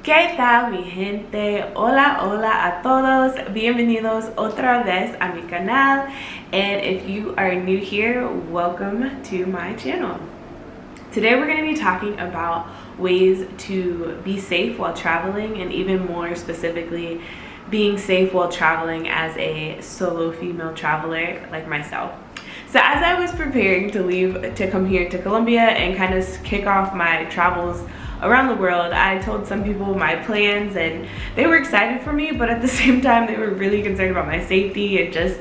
¿Qué tal, mi gente? Hola, hola a todos. Bienvenidos otra vez a mi canal. And if you are new here, welcome to my channel. Today we're going to be talking about ways to be safe while traveling, and even more specifically, being safe while traveling as a solo female traveler like myself. So as I was preparing to leave to come here to Colombia and kind of kick off my travels around the world, I told some people my plans and they were excited for me, but at the same time they were really concerned about my safety and just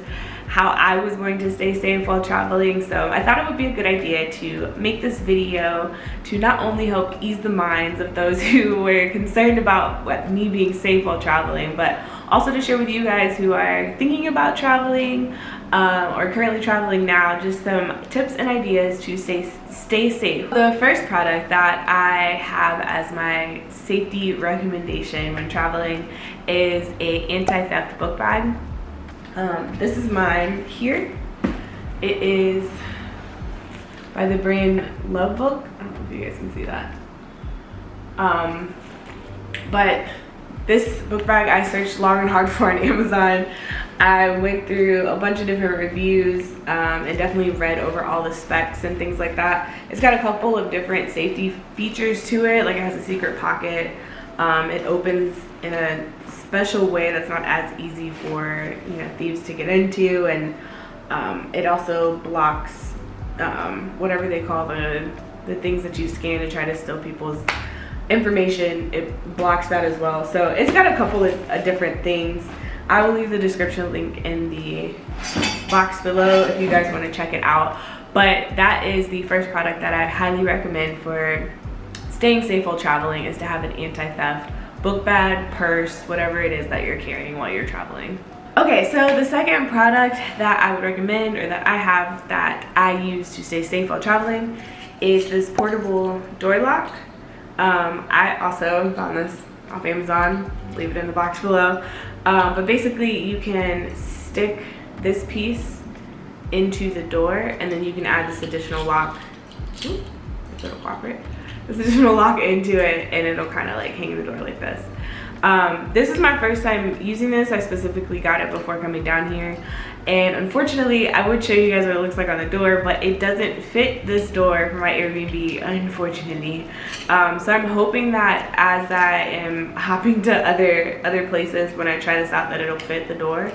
how I was going to stay safe while traveling. So I thought it would be a good idea to make this video to not only help ease the minds of those who were concerned about me being safe while traveling, but also to share with you guys who are thinking about traveling or currently traveling now, just some tips and ideas to stay safe. The first product that I have as my safety recommendation when traveling is a anti-theft book bag. This is mine here. It is by the brand Love Book. I don't know if you guys can see that. But this book bag I searched long and hard for on Amazon. I went through a bunch of different reviews and definitely read over all the specs and things like that. It's got a couple of different safety features to it, like it has a secret pocket. It opens in a special way that's not as easy for thieves to get into, and it also blocks whatever they call the things that you scan to try to steal people's information. It blocks that as well. So it's got a couple of different things. I will leave the description link in the box below if you guys want to check it out. But that is the first product that I highly recommend for staying safe while traveling, is to have an anti-theft book bag, purse, whatever it is that you're carrying while you're traveling. Okay, so the second product that I would recommend, or that I have that I use to stay safe while traveling, is this portable door lock. I also found this off Amazon, leave it in the box below. But basically you can stick this piece into the door, and then you can add this additional lock. Ooh, if it'll cooperate. This additional lock into it, and it'll kind of like hang in the door like this. This is my first time using this. I specifically got it before coming down here, and unfortunately I would show you guys what it looks like on the door, but it doesn't fit this door for my Airbnb, unfortunately. So I'm hoping that as I am hopping to other places when I try this out, that it'll fit the door.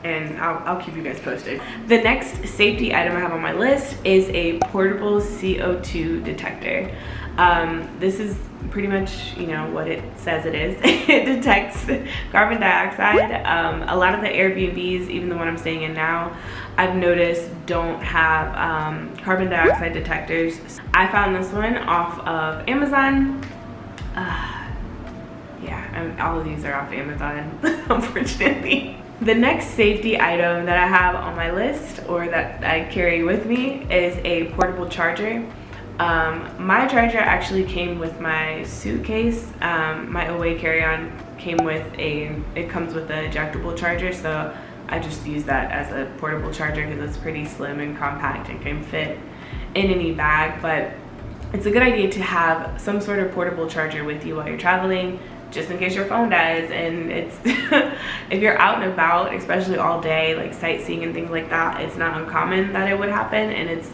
And I'll keep you guys posted. The next safety item I have on my list is a portable CO2 detector. This is pretty much, what it says it is. It detects carbon dioxide. A lot of the Airbnbs, even the one I'm staying in now, I've noticed don't have carbon dioxide detectors. I found this one off of Amazon. All of these are off Amazon, unfortunately. The next safety item that I have on my list, or that I carry with me, is a portable charger. My charger actually came with my suitcase. My away carry-on comes with an ejectable charger, so I just use that as a portable charger because it's pretty slim and compact and can fit in any bag. But it's a good idea to have some sort of portable charger with you while you're traveling, just in case your phone dies. And it's if you're out and about, especially all day, like sightseeing and things like that, it's not uncommon that it would happen, and it's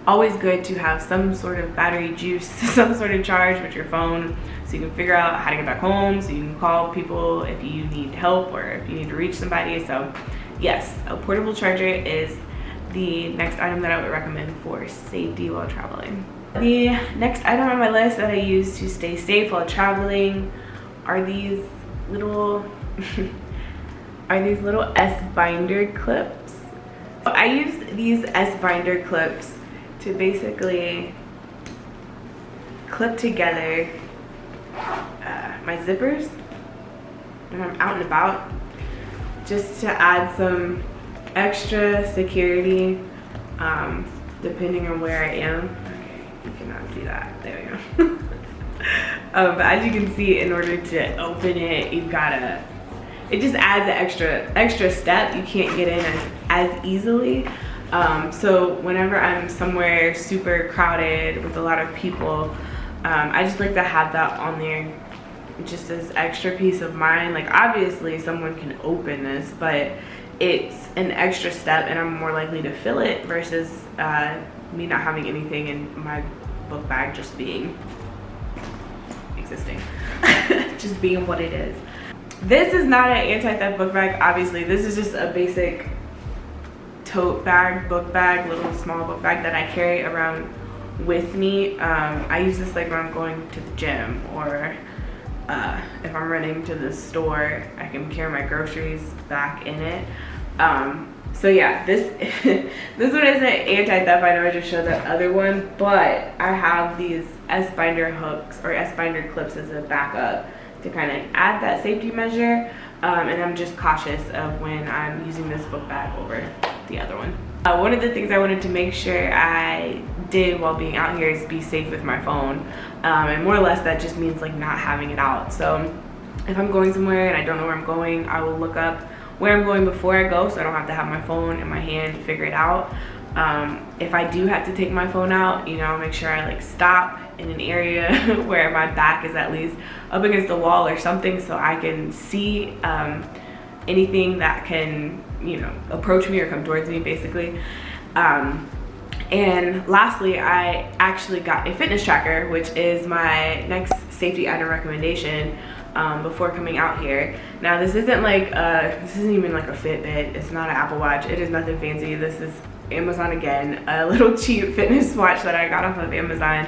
always good to have some sort of battery juice, some sort of charge with your phone, so you can figure out how to get back home, so you can call people if you need help or if you need to reach somebody. So yes, a portable charger is the next item that I would recommend for safety while traveling. The next item on my list that I use to stay safe while traveling are these little S binder clips. I use these S binder clips to basically clip together my zippers when I'm out and about, just to add some extra security depending on where I am. Okay, you cannot see that. There we go. But as you can see, in order to open it, you've gotta, it just adds an extra step. You can't get in as easily. So whenever I'm somewhere super crowded with a lot of people, I just like to have that on there just as extra peace of mind. Like, obviously someone can open this, but it's an extra step and I'm more likely to fill it versus me not having anything in my book bag just being existing. Just being what it is. This is not an anti-theft book bag, obviously. This is just a basic tote bag, book bag, little small book bag that I carry around with me. I use this like when I'm going to the gym, or if I'm running to the store, I can carry my groceries back in it. So yeah, this this one isn't anti-theft. I know I just showed that other one, but I have these S-binder hooks or S-binder clips as a backup to kind of add that safety measure. And I'm just cautious of when I'm using this book bag over the other one. One of the things I wanted to make sure I did while being out here is be safe with my phone. And more or less that just means like not having it out. So if I'm going somewhere and I don't know where I'm going, I will look up where I'm going before I go, so I don't have to have my phone in my hand to figure it out. If I do have to take my phone out, you know, I'll make sure I like stop in an area where my back is at least up against the wall or something, so I can see anything that can, you know, approach me or come towards me, basically. And lastly, I actually got a fitness tracker, which is my next safety item recommendation before coming out here. Now, this isn't like this isn't even like a Fitbit. It's not an Apple Watch. It is nothing fancy. This is Amazon again, a little cheap fitness watch that I got off of Amazon,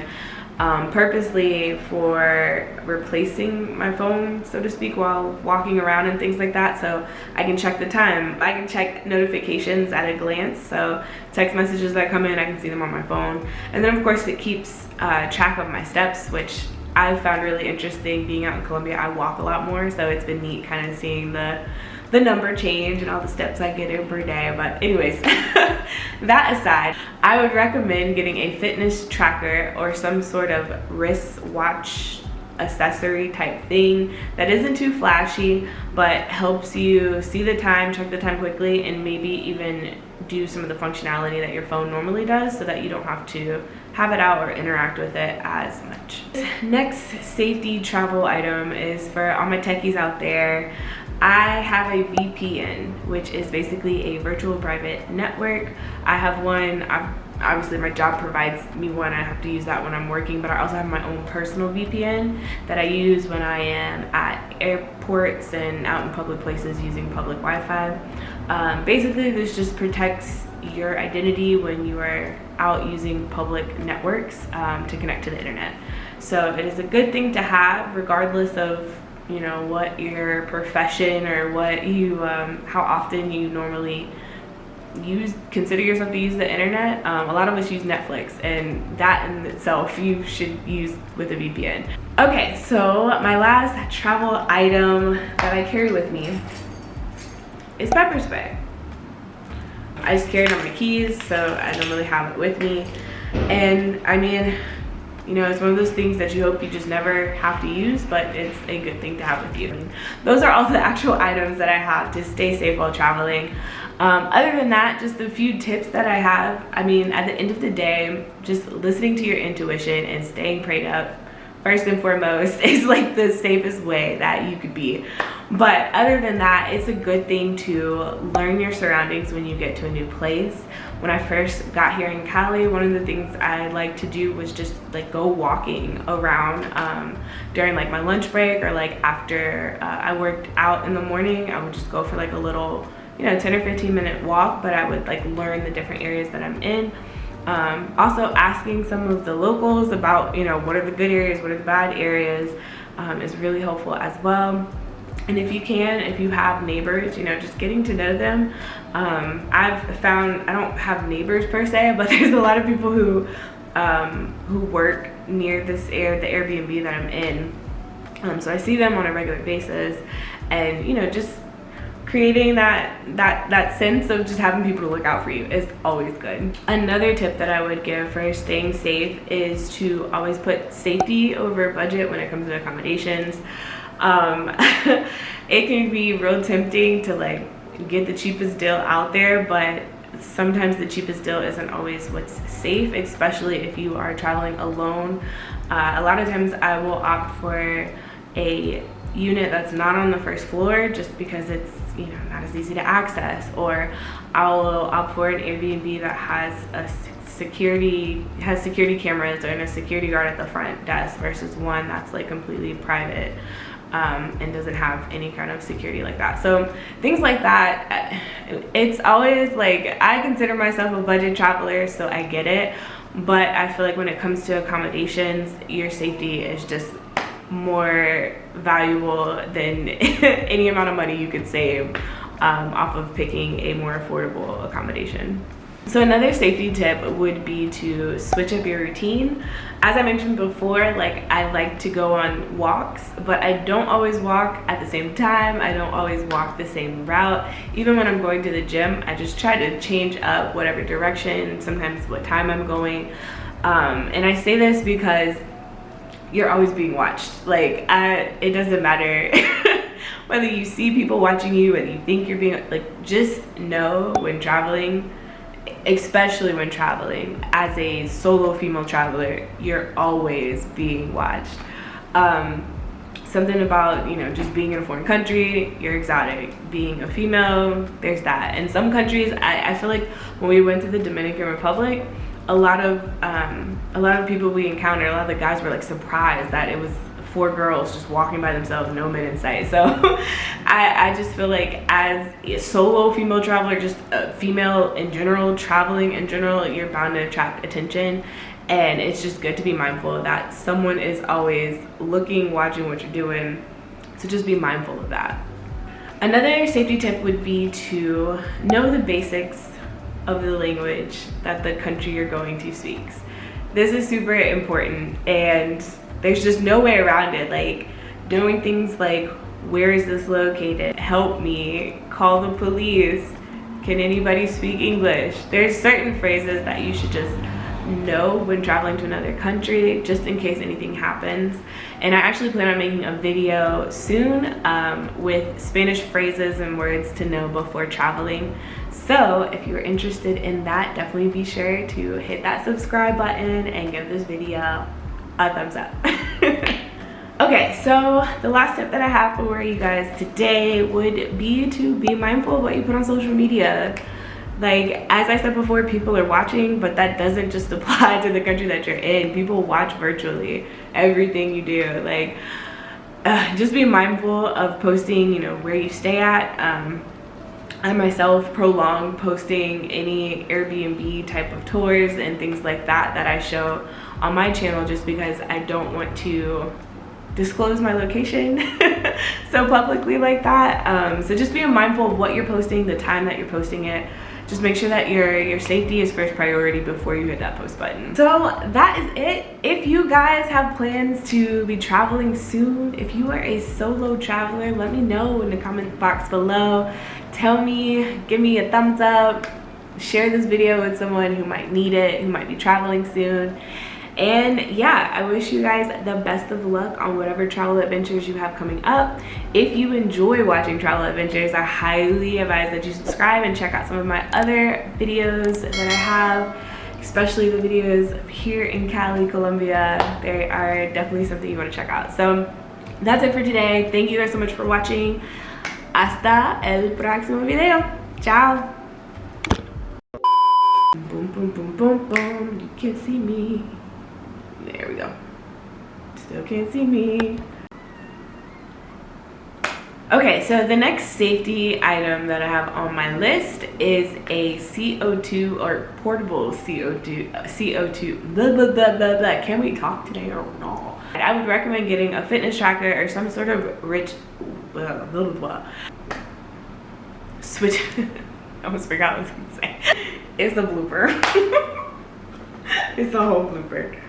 purposely for replacing my phone, so to speak, while walking around and things like that, so I can check the time. I can check notifications at a glance, so text messages that come in, I can see them on my phone. And then of course it keeps track of my steps, which I've found really interesting. Being out in Colombia, I walk a lot more, so it's been neat kind of seeing the number change and all the steps I get in per day. But anyways, that aside, I would recommend getting a fitness tracker or some sort of wrist watch accessory type thing that isn't too flashy but helps you see the time, check the time quickly, and maybe even do some of the functionality that your phone normally does, so that you don't have to have it out or interact with it as much. Next safety travel item is for all my techies out there. I have a VPN, which is basically a virtual private network. I have one. Obviously my job provides me one. I have to use that when I'm working, but I also have my own personal VPN that I use when I am at airports and out in public places using public Wi-Fi. Basically, this just protects your identity when you are out using public networks to connect to the internet. So it is a good thing to have, regardless of, you know, what your profession or what you how often you normally consider yourself to use the internet. A lot of us use Netflix, and that in itself you should use with a VPN. Okay, so my last travel item that I carry with me is pepper spray. I just carry it on my keys, so I don't really have it with me. And I mean, you know, it's one of those things that you hope you just never have to use, but it's a good thing to have with you. Those are all the actual items that I have to stay safe while traveling. Other than that, just a few tips that I have. I mean, at the end of the day, just listening to your intuition and staying prayed up, first and foremost, is like the safest way that you could be. But other than that, it's a good thing to learn your surroundings when you get to a new place. When I first got here in Cali, one of the things I like to do was just like go walking around during like my lunch break, or like after I worked out in the morning. I would just go for like a little, you know, 10 or 15 minute walk, but I would like learn the different areas that I'm in. Also asking some of the locals about, you know, what are the good areas, what are the bad areas, is really helpful as well. And if you have neighbors, you know, just getting to know them. I've found, I don't have neighbors per se, but there's a lot of people who work near the Airbnb that I'm in. So I see them on a regular basis, and, you know, just creating that sense of just having people to look out for you is always good. Another tip that I would give for staying safe is to always put safety over budget when it comes to accommodations. It can be real tempting to like get the cheapest deal out there, but sometimes the cheapest deal isn't always what's safe, especially if you are traveling alone. A lot of times I will opt for a unit that's not on the first floor just because it's, you know, not as easy to access, or I'll opt for an Airbnb that has a security cameras and a security guard at the front desk versus one that's like completely private and doesn't have any kind of security like that. So things like that, it's always like, I consider myself a budget traveler, so I get it, but I feel like when it comes to accommodations, your safety is just more valuable than any amount of money you could save off of picking a more affordable accommodation. So another safety tip would be to switch up your routine. As I mentioned before, like, I like to go on walks, but I don't always walk at the same time. I don't always walk the same route. Even when I'm going to the gym, I just try to change up whatever direction, sometimes what time I'm going. And I say this because you're always being watched. Like, it doesn't matter whether you see people watching you, whether you think you're being, like, just know when traveling, especially when traveling as a solo female traveler, you're always being watched. Something about, you know, just being in a foreign country, you're exotic. Being a female, there's that. In some countries, I feel like when we went to the Dominican Republic, a lot of people we encountered, a lot of the guys were like surprised that it was 4 girls just walking by themselves, no men in sight. So I just feel like as a solo female traveler, just a female in general, traveling in general, you're bound to attract attention. And it's just good to be mindful that someone is always looking, watching what you're doing. So just be mindful of that. Another safety tip would be to know the basics of the language that the country you're going to speaks. This is super important, and there's just no way around it. Like, doing things like, where is this located? Help me, call the police. Can anybody speak English? There's certain phrases that you should just know when traveling to another country, just in case anything happens. And I actually plan on making a video soon with Spanish phrases and words to know before traveling. So if you're interested in that, definitely be sure to hit that subscribe button and give this video a thumbs up. Okay, so the last tip that I have for you guys today would be to be mindful of what you put on social media. Like, as I said before, people are watching, but that doesn't just apply to the country that you're in. People watch virtually everything you do. Like, just be mindful of posting, you know, where you stay at. I myself prolong posting any Airbnb type of tours and things like that I show on my channel, just because I don't want to disclose my location so publicly like that. So just be mindful of what you're posting, the time that you're posting it. Just make sure that your safety is first priority before you hit that post button. So that is it. If you guys have plans to be traveling soon, if you are a solo traveler, let me know in the comment box below. Tell me, give me a thumbs up, share this video with someone who might need it, who might be traveling soon. And yeah, I wish you guys the best of luck on whatever travel adventures you have coming up. If you enjoy watching travel adventures, I highly advise that you subscribe and check out some of my other videos that I have, especially the videos here in Cali, Colombia. They are definitely something you want to check out. So that's it for today. Thank you guys so much for watching. Hasta el próximo video. Ciao. Boom, boom, boom, boom, boom. You can't see me. There we go. Still can't see me. Okay, so the next safety item that I have on my list is a CO2 or portable CO2. Blah, blah, blah, blah, blah. Can we talk today or no? I would recommend getting a fitness tracker or some sort of rich blah, blah, blah. Switch. I almost forgot what I was gonna say. It's a blooper. It's a whole blooper.